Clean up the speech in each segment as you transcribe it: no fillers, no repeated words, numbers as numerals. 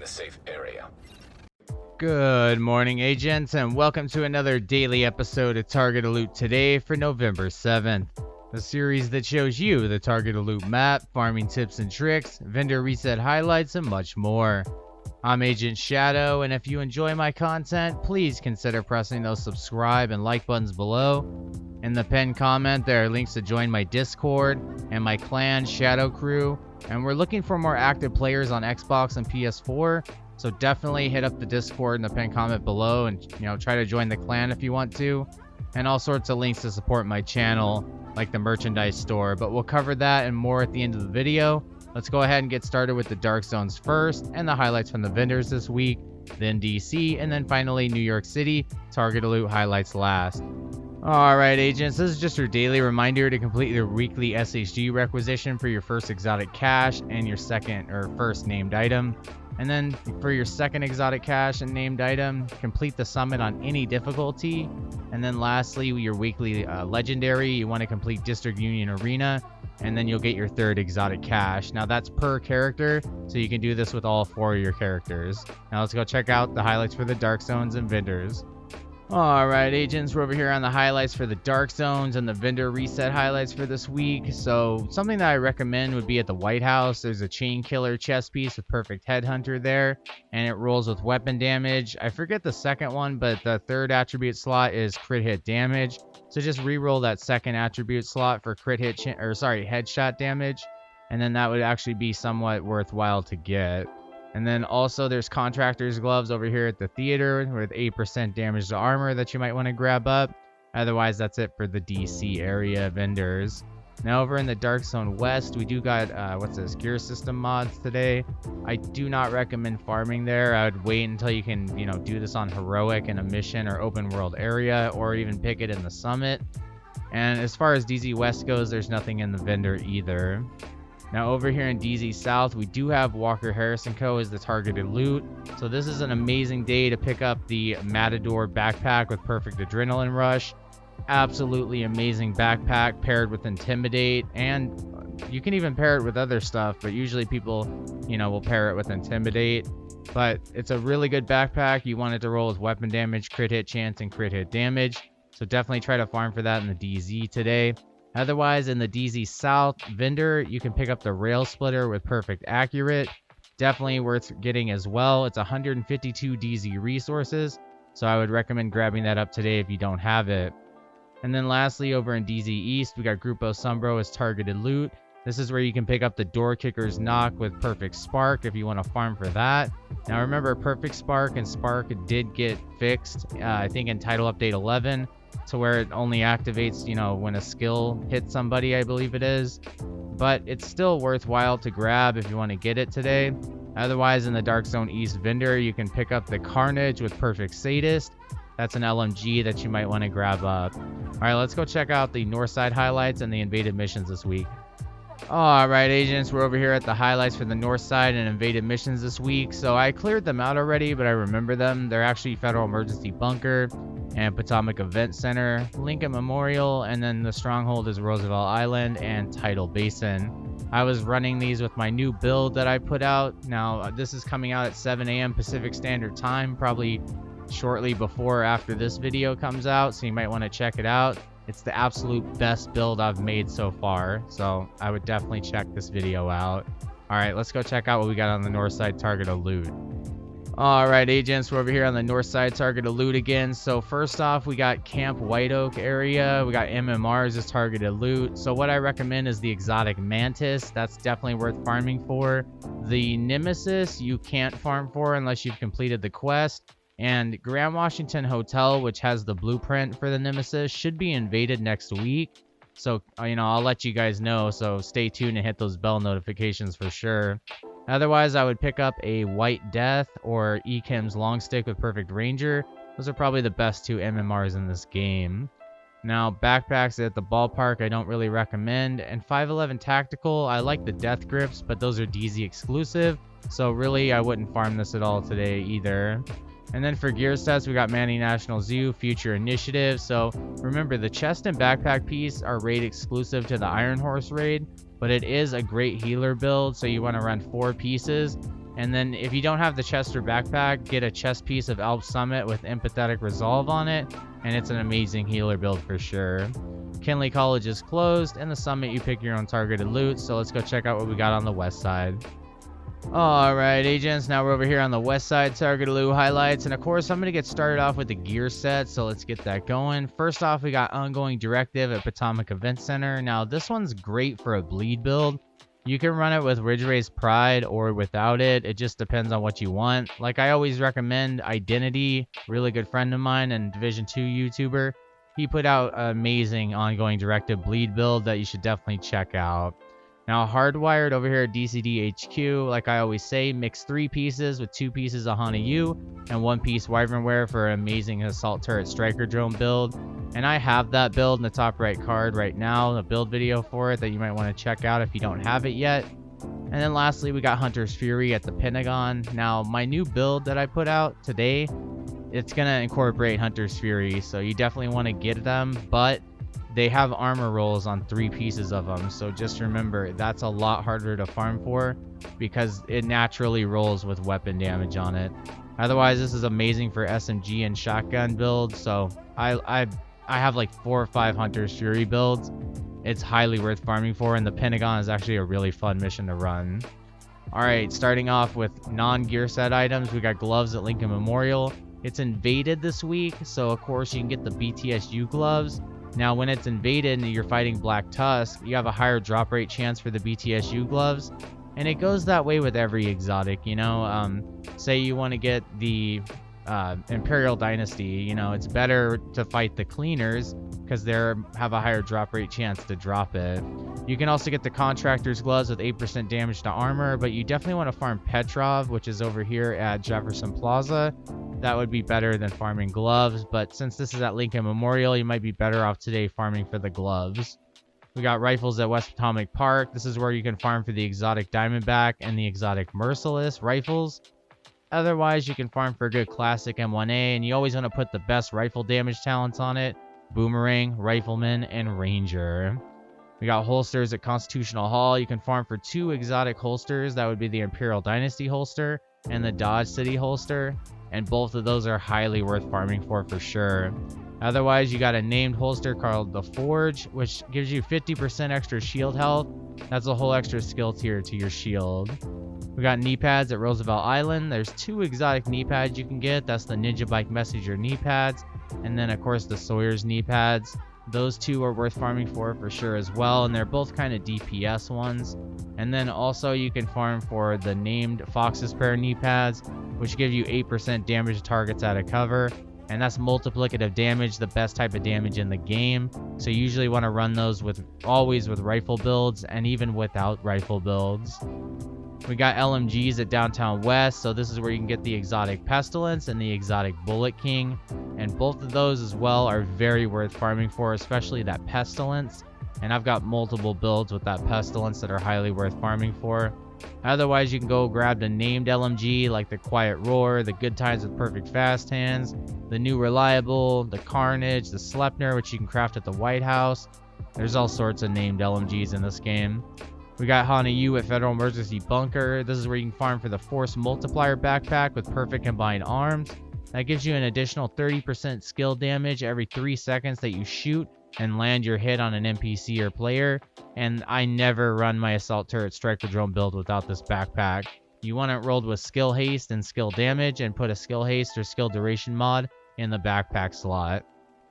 the safe area. Good morning, agents, and welcome to another daily episode of Target Loot today for November 7th. The series that shows you the Target Loot map, farming tips and tricks, vendor reset highlights, and much more. I'm Agent Shadow, and if you enjoy my content, please consider pressing those subscribe and like buttons below. In the pinned comment, there are links to join my Discord and my clan Shadow Crew, and we're looking for more active players on Xbox and PS4, so definitely hit up the Discord in the pinned comment below and try to join the clan if you want to, and all sorts of links to support my channel, like the merchandise store, but we'll cover that and more at the end of the video. Let's go ahead and get started with the Dark Zones first, and the highlights from the vendors this week, then DC, and then finally New York City. Target Loot highlights last. Alright, agents, this is just your daily reminder to complete your weekly SHG requisition for your first exotic cache and your second or first named item. And then for your second exotic cache and named item, complete the summit on any difficulty. And then lastly, your weekly legendary, you want to complete District Union Arena, and then you'll get your third exotic cache. Now that's per character, so you can do this with all 4 of your characters. Now let's go check out the highlights for the Dark Zones and vendors. Alright, agents, we're over here on the highlights for the Dark Zones and the vendor reset highlights for this week. So something that I recommend would be at the White House. There's a chain killer chest piece with perfect headhunter there, and it rolls with weapon damage. I forget the second one, but the third attribute slot is crit hit damage. So just reroll that second attribute slot for crit hit headshot damage, and then that would actually be somewhat worthwhile to get. And then also there's contractor's gloves over here at the theater with 8% damage to armor that you might want to grab up. Otherwise, that's it for the DC area vendors. Now over in the Dark Zone West, we do got gear system mods today. I do not recommend farming there. I would wait until you can do this on heroic in a mission or open world area, or even pick it in the summit. And as far as DZ West goes, there's nothing in the vendor either. Now over here in DZ South, we do have Walker Harrison Co. as the targeted loot. So this is an amazing day to pick up the MATADOR backpack with perfect adrenaline rush. Absolutely amazing backpack paired with Intimidate, and you can even pair it with other stuff, but usually people, will pair it with Intimidate. But it's a really good backpack. You want it to roll with weapon damage, crit hit chance, and crit hit damage. So definitely try to farm for that in the DZ today. Otherwise, in the DZ South vendor, you can pick up the Rail Splitter with perfect accurate. Definitely worth getting as well. It's 152 DZ resources, so I would recommend grabbing that up today if you don't have it. And then lastly, over in DZ East, we got Grupo Sombro as targeted loot. This is where you can pick up the Door Kicker's Knock with perfect spark if you want to farm for that. Now remember, perfect spark and spark did get fixed, I think in Title Update 11. To where it only activates, when a skill hits somebody, I believe it is. But it's still worthwhile to grab if you want to get it today. Otherwise, in the Dark Zone East vendor, you can pick up the Carnage with Perfect Sadist. That's an LMG that you might want to grab up. Alright, let's go check out the North Side highlights and the invaded missions this week. Alright, agents, we're over here at the highlights for the North Side and invaded missions this week. So I cleared them out already, but I remember them. They're actually Federal Emergency Bunker and Potomac Event Center, Lincoln Memorial, and then the stronghold is Roosevelt Island and Tidal Basin. I was running these with my new build that I put out. Now, this is coming out at 7 a.m. Pacific Standard Time, probably shortly before or after this video comes out, so you might want to check it out. It's the absolute best build I've made so far, so I would definitely check this video out. Alright, let's go check out what we got on the North Side target of loot. Alright, agents, we're over here on the North Side target of loot again. So first off, we got Camp White Oak area. We got MMRs as targeted loot. So what I recommend is the exotic Mantis. That's definitely worth farming for. The Nemesis you can't farm for unless you've completed the quest. And Grand Washington Hotel, which has the blueprint for the Nemesis, should be invaded next week. So, I'll let you guys know. So stay tuned and hit those bell notifications for sure. Otherwise, I would pick up a White Death or Ekim's Long Stick with Perfect Ranger. Those are probably the best 2 MMRs in this game. Now, backpacks at the ballpark I don't really recommend. And 511 Tactical, I like the Death Grips, but those are DZ exclusive. So really, I wouldn't farm this at all today either. And then for gear sets, we got Manny National Zoo, Future Initiative. So remember, the chest and backpack piece are raid exclusive to the Iron Horse raid, but it is a great healer build, so you want to run 4 pieces. And then if you don't have the chest or backpack, get a chest piece of Alp Summit with Empathetic Resolve on it, and it's an amazing healer build for sure. Kinley College is closed, and the Summit you pick your own targeted loot, so let's go check out what we got on the west side. Alright agents, now we're over here on the west side targeted loot highlights, and of course I'm going to get started off with the gear set, so let's get that going. First off, we got Ongoing Directive at Potomac Event Center. Now this one's great for a bleed build. You can run it with Ridge Race Pride or without it. It just depends on what you want. Like I always recommend Identity, really good friend of mine and Division 2 YouTuber. He put out an amazing Ongoing Directive bleed build that you should definitely check out. Now Hardwired over here at DCD HQ, like I always say, mix 3 pieces with 2 pieces of Hana U and 1 piece Wyvernware for an amazing Assault Turret Striker Drone build. And I have that build in the top right card right now, a build video for it that you might want to check out if you don't have it yet. And then lastly, we got Hunter's Fury at the Pentagon. Now, my new build that I put out today, it's going to incorporate Hunter's Fury, so you definitely want to get them, but they have armor rolls on 3 pieces of them, so just remember, that's a lot harder to farm for because it naturally rolls with weapon damage on it. Otherwise, this is amazing for SMG and shotgun builds, so I have like 4 or 5 Hunter's Fury builds. It's highly worth farming for, and the Pentagon is actually a really fun mission to run. Alright, starting off with non-gear set items, we got gloves at Lincoln Memorial. It's invaded this week, so of course you can get the BTSU gloves. Now when it's invaded and you're fighting Black Tusk, you have a higher drop rate chance for the BTSU gloves. And it goes that way with every exotic, you know. Say you want to get the Imperial Dynasty, you know, it's better to fight the Cleaners because they have a higher drop rate chance to drop it. You can also get the Contractor's gloves with 8% damage to armor, but you definitely want to farm Petrov, which is over here at Jefferson Plaza. That would be better than farming gloves, but since this is at Lincoln Memorial, you might be better off today farming for the gloves. We got rifles at West Potomac Park. This is where you can farm for the exotic Diamondback and the exotic Merciless rifles. Otherwise, you can farm for a good classic M1A, and you always want to put the best rifle damage talents on it: Boomerang, Rifleman, and Ranger. We got holsters at Constitutional Hall. You can farm for 2 exotic holsters. That would be the Imperial Dynasty holster and the Dodge City holster. And both of those are highly worth farming for sure. Otherwise, you got a named holster called the Forge, which gives you 50% extra shield health. That's a whole extra skill tier to your shield. We got knee pads at Roosevelt Island. There's 2 exotic knee pads you can get. That's the Ninja Bike Messenger knee pads, and then of course the Sawyer's knee pads. Those 2 are worth farming for sure as well, and they're both kind of DPS ones. And then also you can farm for the named Fox's Prayer knee pads, which give you 8% damage to targets out of cover, and that's multiplicative damage, the best type of damage in the game. So you usually want to run those always with rifle builds, and even without rifle builds. We got LMGs at Downtown West, so this is where you can get the exotic Pestilence and the exotic Bullet King, and both of those as well are very worth farming for, especially that Pestilence. And I've got multiple builds with that Pestilence that are highly worth farming for. Otherwise, you can go grab the named LMG like the Quiet Roar, the Good Times with Perfect Fast Hands, the New Reliable, the Carnage, the Sleipnir, which you can craft at the White House. There's all sorts of named LMGs in this game. We got Hana U at Federal Emergency Bunker. This is where you can farm for the Force Multiplier Backpack with Perfect Combined Arms. That gives you an additional 30% skill damage every 3 seconds that you shoot and land your hit on an NPC or player. And I never run my Assault Turret Striker Drone build without this backpack. You want it rolled with Skill Haste and Skill Damage, and put a Skill Haste or Skill Duration mod in the backpack slot.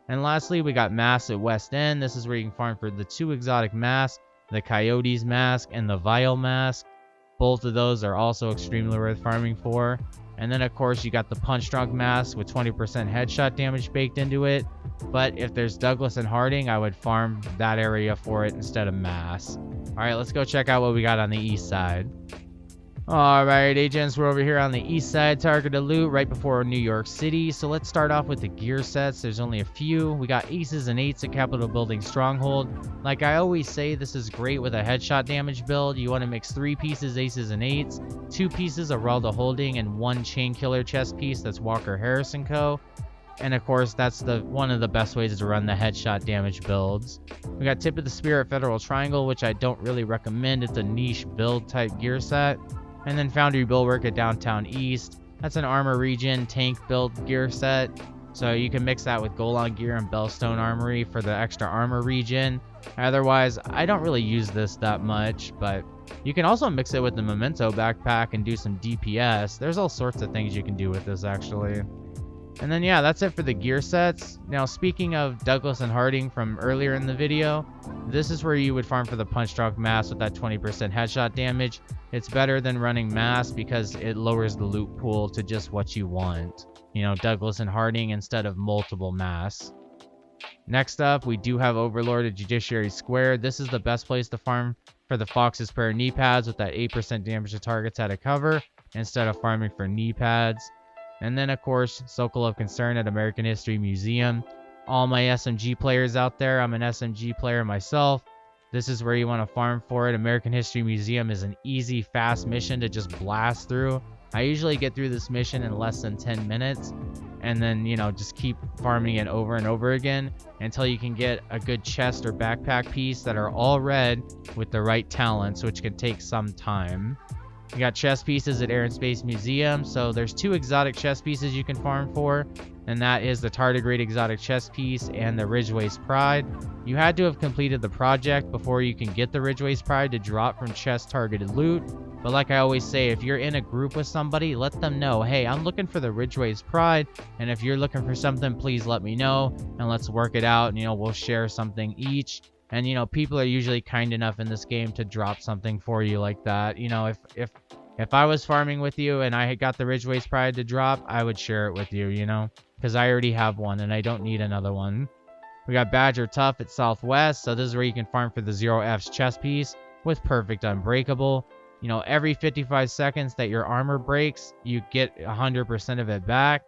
And lastly, we got Masks at West End. This is where you can farm for the 2 exotic masks, the Coyotes mask and the Vial mask. Both of those are also extremely worth farming for. And then of course you got the Punch Drunk mask with 20% headshot damage baked into it. But if there's Douglas and Harding, I would farm that area for it instead of mass. Alright, let's go check out what we got on the east side. Alright agents, we're over here on the east side targeted loot right before New York City. So let's start off with the gear sets. There's only a few. We got aces and eights at Capitol Building Stronghold. Like I always say, this is great with a headshot damage build. You want to mix 3 pieces aces and eights, 2 pieces of Ralda Holding, and 1 chain killer chest piece that's Walker Harrison Co. And of course, that's one of the best ways to run the headshot damage builds. We got Tip of the Spear at Federal Triangle, which I don't really recommend. It's a niche build type gear set. And then Foundry Bulwark at Downtown East. That's an armor region tank build gear set. So you can mix that with Golan gear and Bellstone Armory for the extra armor region. Otherwise, I don't really use this that much, but you can also mix it with the Memento backpack and do some DPS. There's all sorts of things you can do with this actually. And then yeah, that's it for the gear sets. Now speaking of Douglas and Harding from earlier in the video, this is where you would farm for the Punch Drunk Mask with that 20% headshot damage. It's better than running Mask because it lowers the loot pool to just what you want. You know, Douglas and Harding instead of multiple masks. Next up, we do have Overlord at Judiciary Square. This is the best place to farm for the Fox's Prayer knee pads with that 8% damage to targets out of cover instead of farming for knee pads. And then, of course, Circle of Concern at American History Museum. All my SMG players out there, I'm an SMG player myself. This is where you want to farm for it. American History Museum is an easy, fast mission to just blast through. I usually get through this mission in less than 10 minutes. And then, you know, just keep farming it over and over again until you can get a good chest or backpack piece that are all red with the right talents, which can take some time. You got chest pieces at Air and Space Museum. So there's 2 exotic chest pieces you can farm for. And that is the Tardigrade exotic chest piece and the Ridgeway's Pride. You had to have completed the project before you can get the Ridgeway's Pride to drop from chest targeted loot. But like I always say, if you're in a group with somebody, let them know, hey, I'm looking for the Ridgeway's Pride. And if you're looking for something, please let me know. And let's work it out. And, you know, we'll share something each. And, you know, people are usually kind enough in this game to drop something for you like that. You know, if I was farming with you and I got the Ridgeway's Pride to drop, I would share it with you, you know. Because I already have one and I don't need another one. We got Badger Tough at Southwest. So this is where you can farm for the 0F's chest piece with Perfect Unbreakable. You know, every 55 seconds that your armor breaks, you get 100% of it back.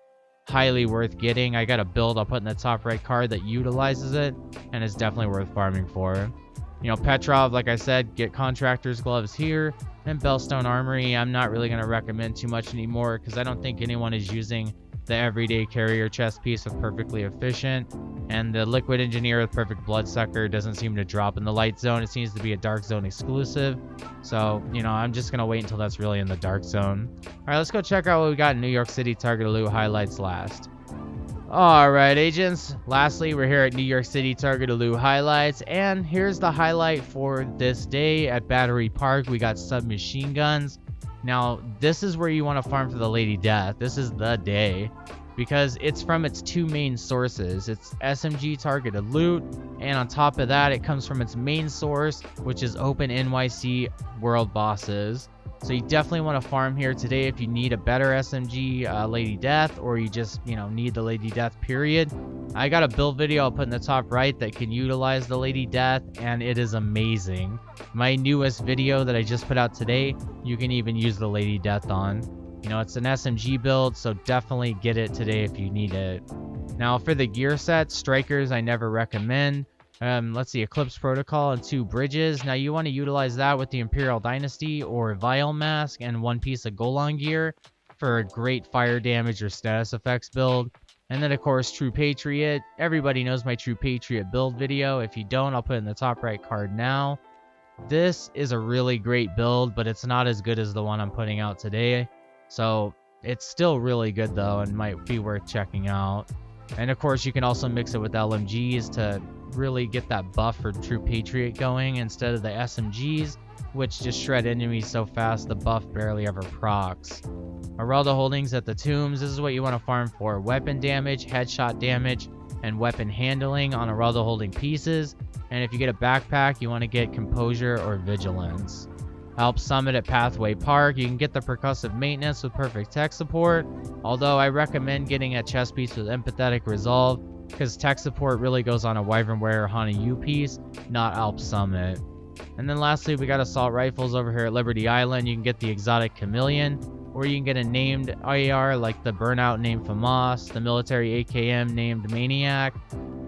Highly worth getting. I got a build I'll put in the top right card that utilizes it, and it's definitely worth farming for. You know, Petrov, like I said, get Contractor's Gloves here. And Bellstone Armory, I'm not really going to recommend too much anymore because I don't think anyone is using the everyday carrier chest piece with Perfectly Efficient. And the Liquid Engineer with Perfect Bloodsucker doesn't seem to drop in the light zone. It seems to be a dark zone exclusive. So, you know, I'm just going to wait until that's really in the dark zone. All right, let's go check out what we got in New York City Target Loot highlights last. All right, agents. Lastly, we're here at New York City Target Loot highlights. And here's the highlight for this day at Battery Park. We got submachine guns. Now, this is where you want to farm for the Lady Death. This is the day. Because it's from its 2 main sources. It's SMG targeted loot, and on top of that, it comes from its main source, which is open NYC world bosses. So you definitely want to farm here today if you need a better SMG Lady Death, or you just, you know, need the Lady Death period. I got a build video I'll put in the top right that can utilize the Lady Death, and it is amazing. My newest video that I just put out today, you can even use the Lady Death on. You know, it's an SMG build, so definitely get it today if you need it. Now, for the gear set, Strikers I never recommend. Let's see, Eclipse Protocol and 2 Bridges. Now, you want to utilize that with the Imperial Dynasty or Vial Mask and 1 piece of Golan gear for a great fire damage or status effects build. And then, of course, True Patriot. Everybody knows my True Patriot build video. If you don't, I'll put it in the top right card now. This is a really great build, but it's not as good as the one I'm putting out today. So it's still really good though and might be worth checking out. And of course you can also mix it with LMGs to really get that buff for True Patriot going instead of the SMGs, which just shred enemies so fast the buff barely ever procs. Arelda Holdings at the Tombs, this is what you want to farm for. Weapon damage, headshot damage, and weapon handling on Arelda Holding pieces. And if you get a backpack, you want to get Composure or Vigilance. Help Summit at Pathway Park. You can get the percussive maintenance with perfect tech support, although I recommend getting a chest piece with empathetic resolve because tech support really goes on a Wyvern Wearer Hana U piece, not Alp Summit. And then lastly, we got assault rifles over here at Liberty Island. You can get the exotic Chameleon, or you can get a named AR like the Burnout named FAMAS, the military AKM named Maniac,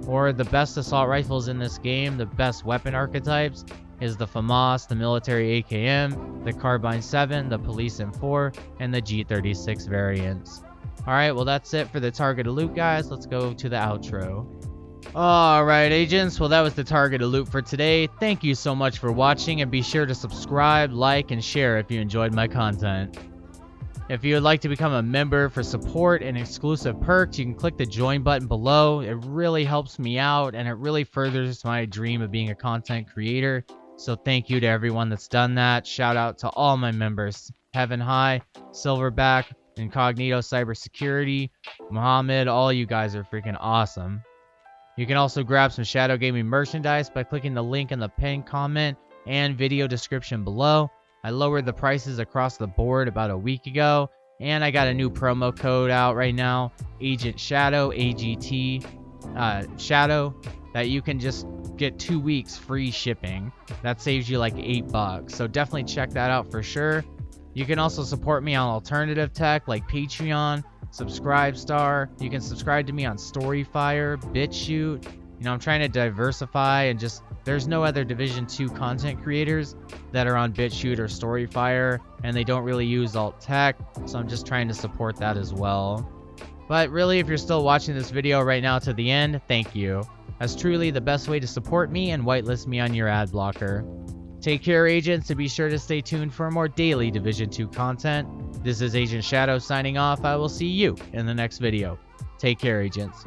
or the best assault rifles in this game, the best weapon archetypes, is the FAMAS, the military AKM, the Carbine 7, the Police M4, and the G36 variants. Alright, well that's it for the Target Loot, guys. Let's go to the outro. Alright, agents, well, that was the targeted loot for today. Thank you so much for watching, and be sure to subscribe, like, and share if you enjoyed my content. If you would like to become a member for support and exclusive perks, you can click the join button below. It really helps me out, and it really furthers my dream of being a content creator. So thank you to everyone that's done that. Shout out to all my members: Heaven High, Silverback, Incognito Cybersecurity, Muhammad. All you guys are freaking awesome. You can also grab some Shadow Gaming merchandise by clicking the link in the pinned comment and video description below. I lowered the prices across the board about a week ago, and I got a new promo code out right now, Agent Shadow, AGT Shadow, that you can just get 2 weeks free shipping. That saves you like $8, so definitely check that out for sure. You can also support me on alternative tech like Patreon, Subscribestar. You can subscribe to me on Storyfire, BitChute. You know, I'm trying to diversify, and just there's no other Division 2 content creators that are on BitChute or Storyfire, and they don't really use alt tech, so I'm just trying to support that as well. But really, if you're still watching this video right now to the end, thank you. That's truly the best way to support me and whitelist me on your ad blocker. Take care, agents, and be sure to stay tuned for more daily Division 2 content. This is Agent Shadow signing off. I will see you in the next video. Take care, agents.